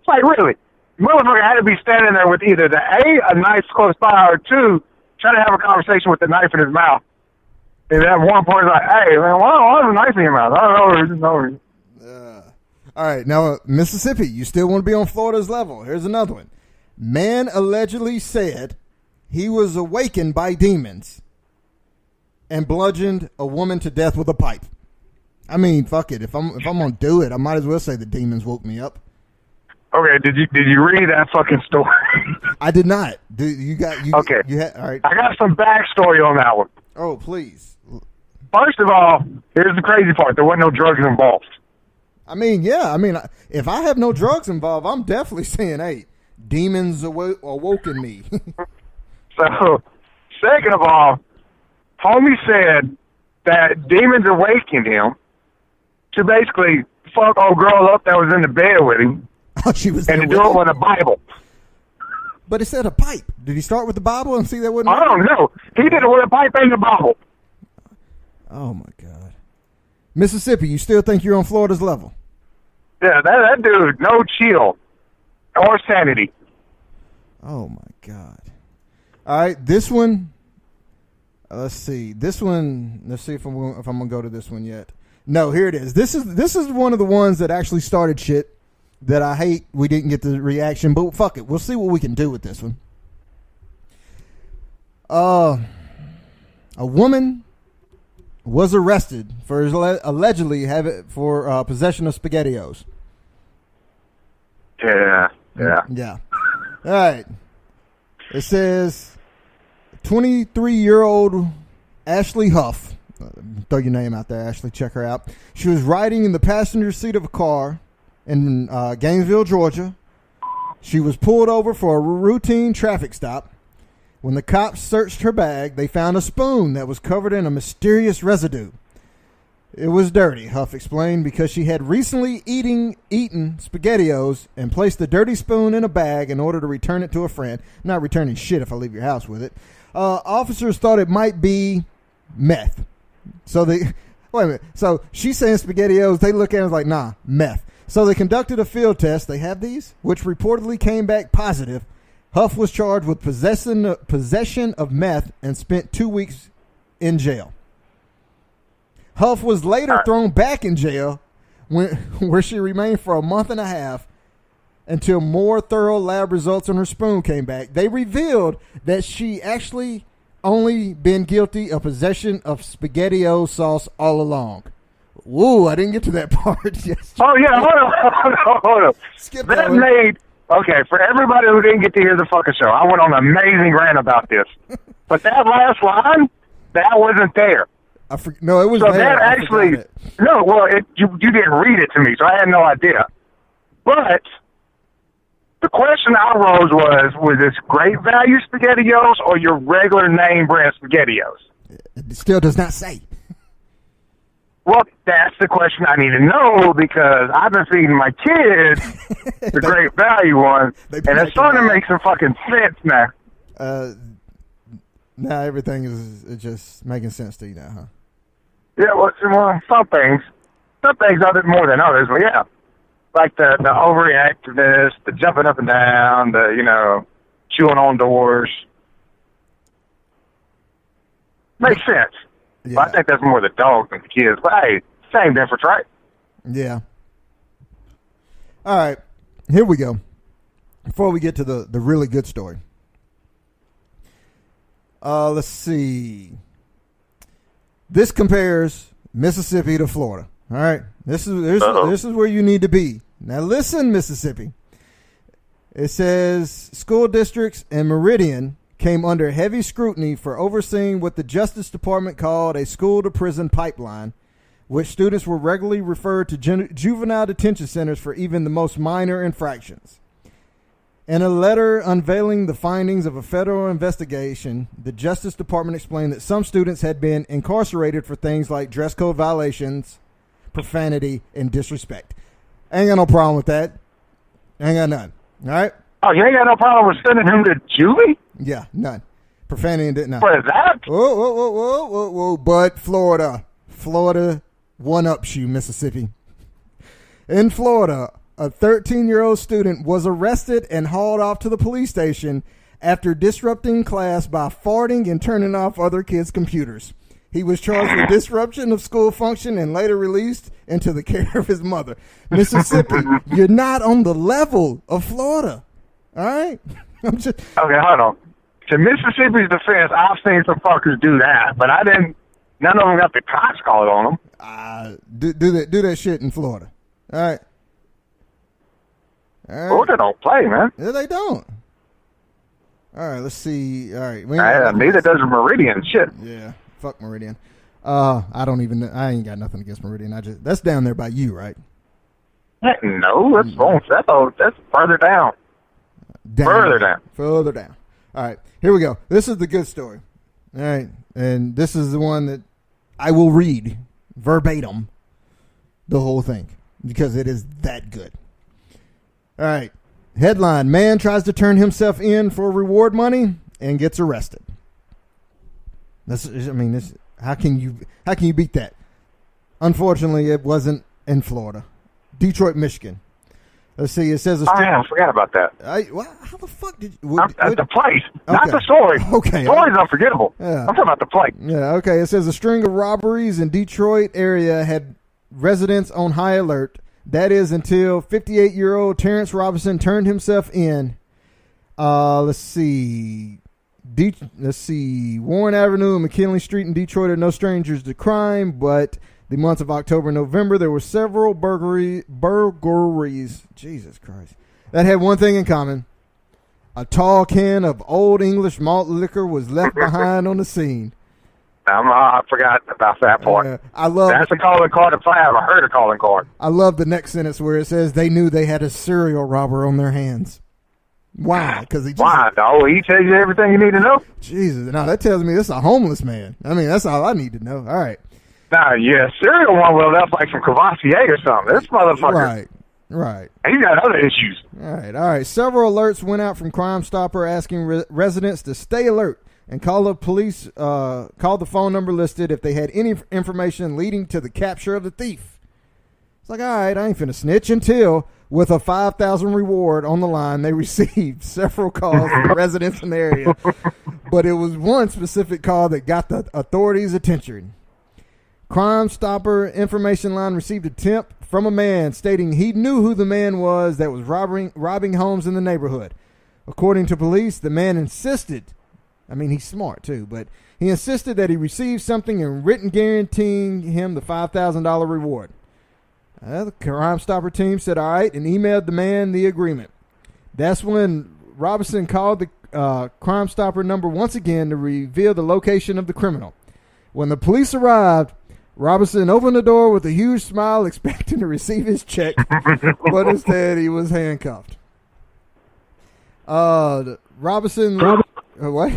Like, really. Motherfucker had to be standing there with either a knife close by, or two, trying to have a conversation with the knife in his mouth. And at one point, like, hey, man, why is a knife in your mouth? I don't know. All right, now, Mississippi, you still want to be on Florida's level. Here's another one. Man allegedly said he was awakened by demons and bludgeoned a woman to death with a pipe. I mean, fuck it. If I'm gonna do it, I might as well say the demons woke me up. Okay, did you read that fucking story? I did not. Okay. All right. I got some backstory on that one. Oh, please. First of all, here's the crazy part. There wasn't no drugs involved. I mean, yeah. I mean, if I have no drugs involved, I'm definitely saying, hey, demons awoken me. So, second of all, homie said that demons awakened him to basically fuck old girl up that was in the bed with him. Oh, she was and to do it with a Bible. But it said a pipe. Did he start with the Bible and see that wouldn't? I don't know. He did it with a pipe and the Bible. Oh my God, Mississippi, you still think you're on Florida's level? Yeah, that dude, no chill or sanity. Oh my God. All right, this one. Let's see. This one. Let's see if I'm gonna go to this one yet. No, here it is. This is one of the ones that actually started shit that I hate. We didn't get the reaction, but fuck it. We'll see what we can do with this one. A woman was arrested for allegedly for possession of SpaghettiOs. Yeah. All right. It says 23-year-old Ashley Huff. Throw your name out there, Ashley. Check her out. She was riding in the passenger seat of a car in Gainesville, Georgia. She was pulled over for a routine traffic stop. When the cops searched her bag, they found a spoon that was covered in a mysterious residue. It was dirty, Huff explained, because she had recently eaten SpaghettiOs and placed the dirty spoon in a bag in order to return it to a friend. Not returning shit if I leave your house with it. Officers thought it might be meth. So wait a minute. So she's saying SpaghettiOs. They look at it like, nah, meth. So they conducted a field test. They have these, which reportedly came back positive. Huff was charged with possession of meth and spent 2 weeks in jail. Huff was later thrown back in jail where she remained for a month and a half until more thorough lab results on her spoon came back. They revealed that she actually only been guilty of possession of SpaghettiO sauce all along. Woo, I didn't get to that part. Yes. Oh, yeah, hold on. Skip that made... Okay, for everybody who didn't get to hear the fucking show, I went on an amazing rant about this. But that last line, that wasn't there. No, it was so there. That actually... No, well, you didn't read it to me, so I had no idea. But the question I rose was this Great Value SpaghettiOs or your regular name brand SpaghettiOs? It still does not say. Well, that's the question I need to know because I've been feeding my kids the Great Value one, and it's starting to make some fucking sense now. Now everything is just making sense to you now, huh? Yeah, well, some things other more than others, but yeah, like the overreactiveness, the jumping up and down, the chewing on doors, makes sense. Yeah. But I think that's more the dogs than the kids. But hey, same difference, right? Yeah. All right, here we go. Before we get to the really good story. Let's see. This compares Mississippi to Florida. All right, this is where you need to be. Now listen, Mississippi. It says school districts and Meridian came under heavy scrutiny for overseeing what the Justice Department called a school-to-prison pipeline, which students were regularly referred to juvenile detention centers for even the most minor infractions. In a letter unveiling the findings of a federal investigation, the Justice Department explained that some students had been incarcerated for things like dress code violations, profanity, and disrespect. I ain't got no problem with that. I ain't got none. All right? Oh, you ain't got no problem with sending him to juvie? Yeah, none. Profanity and none. What is that? Whoa. But Florida one-ups you, Mississippi. In Florida, a 13-year-old student was arrested and hauled off to the police station after disrupting class by farting and turning off other kids' computers. He was charged with disruption of school function and later released into the care of his mother. Mississippi, you're not on the level of Florida. All right? Okay, hold on. To Mississippi's defense, I've seen some fuckers do that, but none of them got the cops called on them. Do that shit in Florida. All right. Florida don't play, man. Yeah, they don't. All right, let's see. All right. Neither does Meridian. Shit. Yeah. Fuck Meridian. I ain't got nothing against Meridian. That's down there by you, right? No, that's further down. Further down. All right, here we go. This is the good story. All right, and this is the one that I will read verbatim the whole thing because it is that good. All right, headline: Man tries to turn himself in for reward money and gets arrested. How can you beat that? Unfortunately, it wasn't in Florida, Detroit, Michigan. Let's see. It says. I forgot about that. How the fuck did you? The place, not the story. Okay, the story's unforgettable. Yeah. I'm talking about the place. Yeah. Okay. It says a string of robberies in Detroit area had residents on high alert. That is until 58-year-old Terrence Robinson turned himself in. Let's see. Warren Avenue and McKinley Street in Detroit are no strangers to crime, but the months of October and November, there were several burglaries, Jesus Christ, that had one thing in common. A tall can of Old English malt liquor was left behind on the scene. I forgot about that part. That's a calling card if I ever heard a calling card. I love the next sentence where it says they knew they had a serial robber on their hands. Why? Why? No, he tells you everything you need to know. Jesus, no, that tells me this is a homeless man. I mean, that's all I need to know. All right. Nah, yeah, serial one well, that's like from Cavassier or something. This motherfucker. Right. He's got other issues. All right. Several alerts went out from Crime Stopper asking residents to stay alert and call the police. Call the phone number listed if they had any information leading to the capture of the thief. It's like, all right, I ain't finna snitch until. With a $5,000 reward on the line, they received several calls from residents in the area. But it was one specific call that got the authorities' attention. Crime Stopper information line received a tip from a man stating he knew who the man was that was robbing homes in the neighborhood. According to police, the man insisted, he's smart too, but he insisted that he received something in written guaranteeing him the $5,000 reward. The Crime Stopper team said, all right, and emailed the man the agreement. That's when Robinson called the Crime Stopper number once again to reveal the location of the criminal. When the police arrived, Robinson opened the door with a huge smile, expecting to receive his check, but instead he was handcuffed. Robinson... what?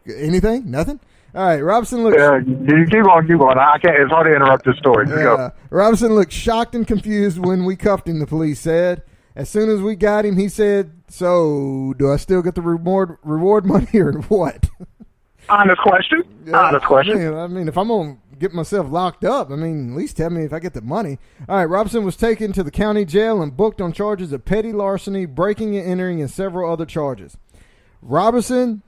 Anything? Nothing? All right, Robinson looked... keep on. I can't. It's hard to interrupt this story. Go. Robinson looked shocked and confused when we cuffed him, the police said. As soon as we got him, he said, so, do I still get the reward money or what? Honest question. Honest question. If I'm going to get myself locked up, at least tell me if I get the money. All right, Robinson was taken to the county jail and booked on charges of petty larceny, breaking and entering, and several other charges. Robinson...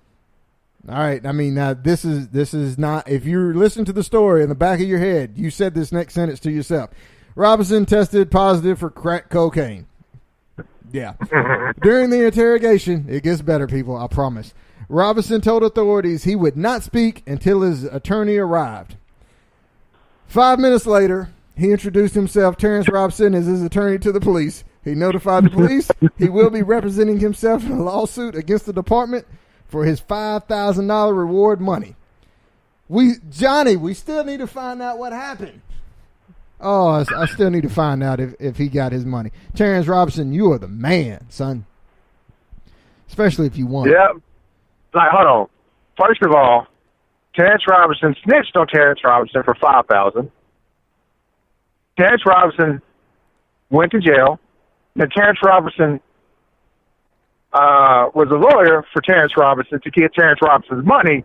All right. Now this is not. If you're listening to the story in the back of your head, you said this next sentence to yourself. Robinson tested positive for crack cocaine. Yeah. During the interrogation, it gets better, people. I promise. Robinson told authorities he would not speak until his attorney arrived. 5 minutes later, he introduced himself, Terrence Robinson, as his attorney to the police. He notified the police he will be representing himself in a lawsuit against the department for his $5,000 reward money. Johnny, we still need to find out what happened. Oh, I still need to find out if he got his money. Terrence Robinson, you are the man, son. Especially if you won. Yeah. Hold on. First of all, Terrence Robinson snitched on Terrence Robinson for $5,000. Terrence Robinson went to jail. Then Terrence Robinson was a lawyer for Terrence Robinson to get Terrence Robinson's money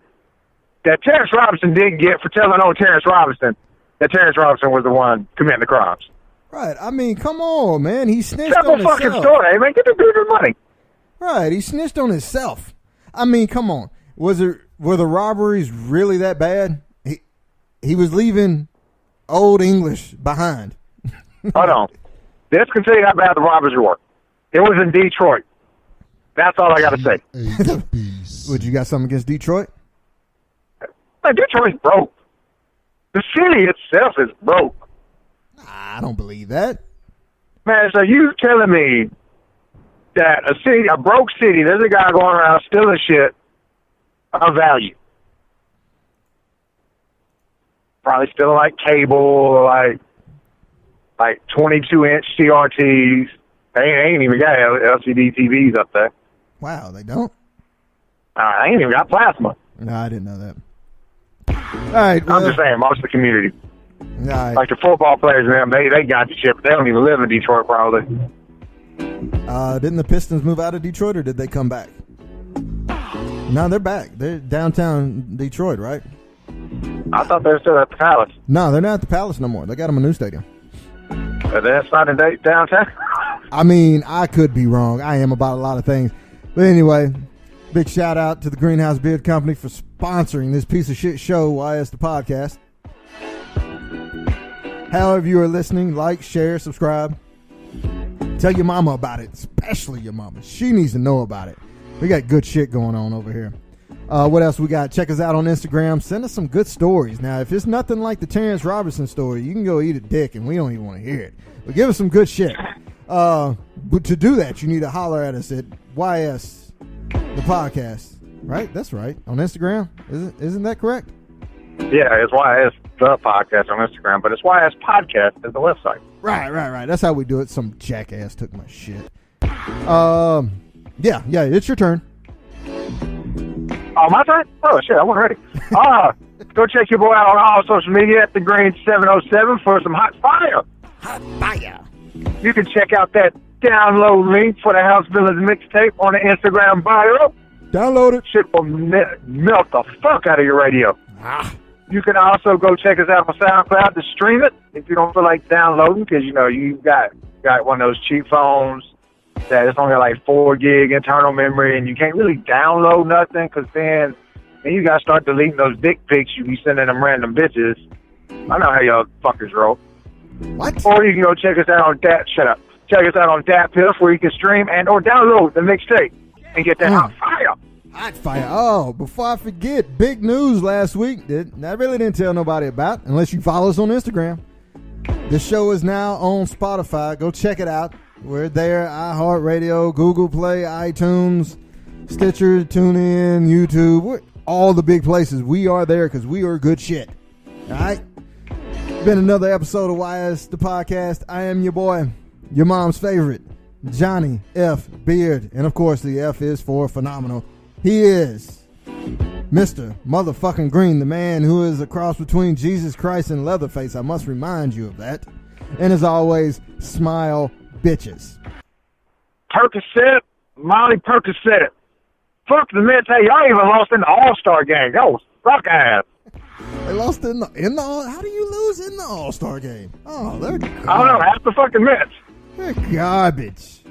that Terrence Robinson didn't get for telling on Terrence Robinson that Terrence Robinson was the one committing the crimes. Right. I mean, come on, man. He snitched Simple on fucking himself. story. Hey, man, get the dude the money. Right. He snitched on himself. I mean, come on. Were the robberies really that bad? He was leaving Old English behind. Hold on. This can tell you how bad the robberies were. It was in Detroit. That's all I got to say. Would you got something against Detroit? Man, Detroit's broke. The city itself is broke. I don't believe that. Man, so you telling me that a broke city, there's a guy going around stealing shit of value. Probably stealing like cable, like 22-inch CRTs. They ain't even got LCD TVs up there. Wow, they don't? They ain't even got plasma. No, I didn't know that. All right. Well, I'm just saying, most of the community. All right. Like the football players, man, they got the shit, but they don't even live in Detroit, probably. Didn't the Pistons move out of Detroit, or did they come back? No, they're back. They're downtown Detroit, right? I thought they were still at the Palace. No, they're not at the Palace no more. They got them a new stadium. That's not in downtown? I mean, I could be wrong. I am about a lot of things. But anyway, big shout out to the Greenhouse Beard Company for sponsoring this piece of shit show, YS the Podcast. However you are listening, like, share, subscribe. Tell your mama about it, especially your mama. She needs to know about it. We got good shit going on over here. What else we got? Check us out on Instagram. Send us some good stories. Now, if it's nothing like the Terrence Robertson story, you can go eat a dick, and we don't even want to hear it. But give us some good shit. But to do that, you need to holler at us at YS the Podcast. Right? That's right. On Instagram. Isn't that correct? Yeah, it's YS the Podcast on Instagram, but it's YS Podcast at the website. Right. That's how we do it. Some jackass took my shit. Yeah, it's your turn. Oh, my turn? Oh, shit, I wasn't ready. Go check your boy out on all social media at The Green 707 for some hot fire. Hot fire. You can check out that download link for the House Villains mixtape on the Instagram bio. Download it. Shit will melt the fuck out of your radio. You can also go check us out on SoundCloud to stream it if you don't feel like downloading, because, you know, you got one of those cheap phones that it's only like 4 gig internal memory, and you can't really download nothing, because then you got to start deleting those dick pics you be sending them random bitches. I know how y'all fuckers roll. What? Or you can go check us out on Check us out on DatPiff, where you can stream and or download the mixtape and get that hot fire. Hot fire. Oh, before I forget, big news last week that I really didn't tell nobody about, unless you follow us on Instagram. The show is now on Spotify. Go check it out. We're there, iHeartRadio, Google Play, iTunes, Stitcher, TuneIn, YouTube. We're all the big places. We are there because we are good shit. All right? Been another episode of YS the Podcast. I am your boy, your mom's favorite, Johnny F. Beard. And, of course, the F is for phenomenal. He is Mr. Motherfucking Green, the man who is a cross between Jesus Christ and Leatherface. I must remind you of that. And, as always, smile, bitches. Percocet, Molly Percocet. Fuck the Mets. Hey, y'all even lost in the All-Star game. That was suck ass. They lost in the how do you lose in the All-Star game? Oh, they're garbage. I don't know, half the fucking Mets. They're garbage.